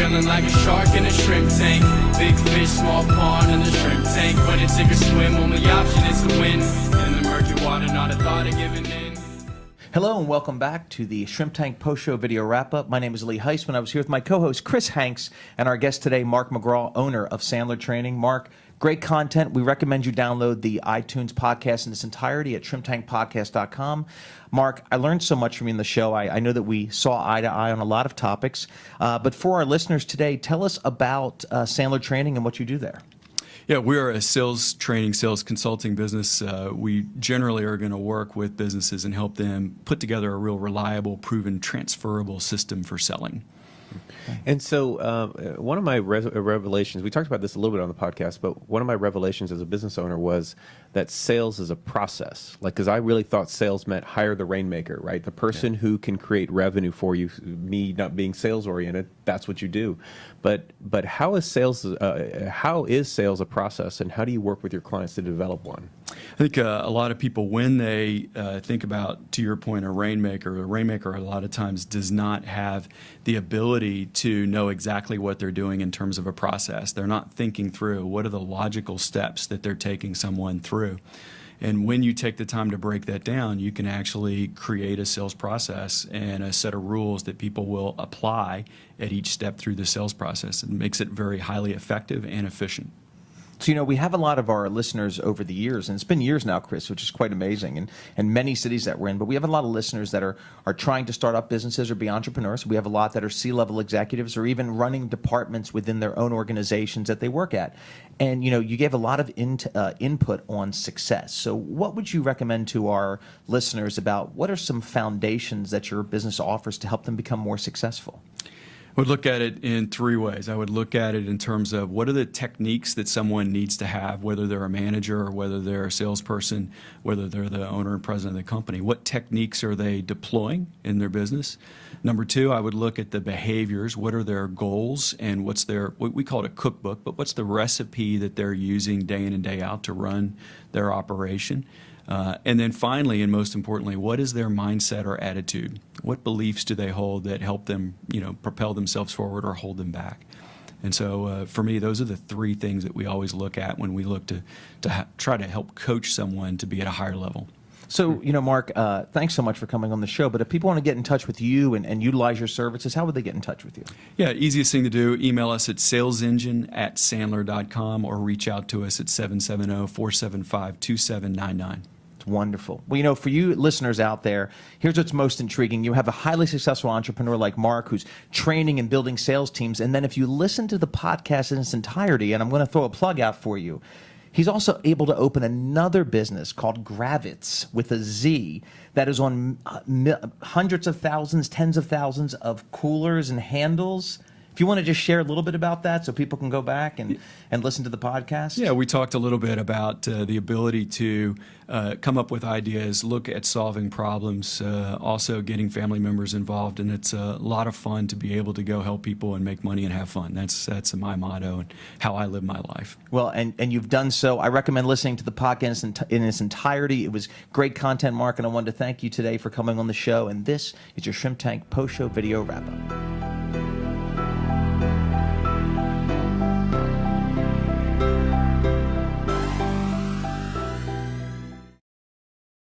feeling like a shark in a shrimp tank. Big fish, small pond in the shrimp tank. But it's sink or swim, only option is to win. In the murky water, not a thought of giving in. Hello and welcome back to the Shrimp Tank Post-Show Video Wrap-Up. My name is Lee Heisman. I was here with my co-host Chris Hanks and our guest today, Mark McGraw, owner of Sandler Training. Mark, great content. We recommend you download the iTunes podcast in its entirety at shrimptankpodcast.com. Mark, I learned so much from you in the show. I know that we saw eye to eye on a lot of topics. But for our listeners today, tell us about Sandler Training and what you do there. Yeah, we are a sales training, sales consulting business. We generally are going to work with businesses and help them put together a real reliable, proven, transferable system for selling. And so one of my revelations, we talked about this a little bit on the podcast, but one of my revelations as a business owner was that sales is a process. Like, because I really thought sales meant hire the rainmaker, right? The person who can create revenue for you. Me not being sales oriented, that's what you do. But how is sales a process, and how do you work with your clients to develop one? I think a lot of people, when they think about, to your point, a rainmaker a lot of times does not have the ability to know exactly what they're doing in terms of a process. They're not thinking through what are the logical steps that they're taking someone through. And when you take the time to break that down, you can actually create a sales process and a set of rules that people will apply at each step through the sales process. It makes it very highly effective and efficient. So, you know, we have a lot of our listeners over the years, and it's been years now, Chris, which is quite amazing, and many cities that we're in, but we have a lot of listeners that are trying to start up businesses or be entrepreneurs. We have a lot that are C-level executives or even running departments within their own organizations that they work at. And, you know, you gave a lot of input on success. So what would you recommend to our listeners about what are some foundations that your business offers to help them become more successful? I would look at it in three ways. I would look at it in terms of what are the techniques that someone needs to have, whether they're a manager or whether they're a salesperson, whether they're the owner and president of the company. What techniques are they deploying in their business? Number two, I would look at the behaviors. What are their goals and what's their, we call it a cookbook, but what's the recipe that they're using day in and day out to run their operation? And then finally, and most importantly, what is their mindset or attitude? What beliefs do they hold that help them, you know, propel themselves forward or hold them back? And so for me, those are the three things that we always look at when we look to try to help coach someone to be at a higher level. So, you know, Mark, thanks so much for coming on the show. But if people want to get in touch with you and utilize your services, how would they get in touch with you? Yeah, easiest thing to do, email us at salesengine@sandler.com or reach out to us at 770-475-2799. Wonderful. Well, you know, for you listeners out there, here's what's most intriguing. You have a highly successful entrepreneur like Mark who's training and building sales teams. And then if you listen to the podcast in its entirety, and I'm going to throw a plug out for you, he's also able to open another business called Gravitz with a Z that is on hundreds of thousands, tens of thousands of coolers and handles. If you want to just share a little bit about that so people can go back and listen to the podcast. Yeah, we talked a little bit about the ability to come up with ideas, look at solving problems, also getting family members involved, and it's a lot of fun to be able to go help people and make money and have fun. That's my motto and how I live my life. Well, and you've done so. I recommend listening to the podcast in its entirety. It was great content, Mark, and I wanted to thank you today for coming on the show. And this is your Shrimp Tank Post-Show Video Wrap-Up.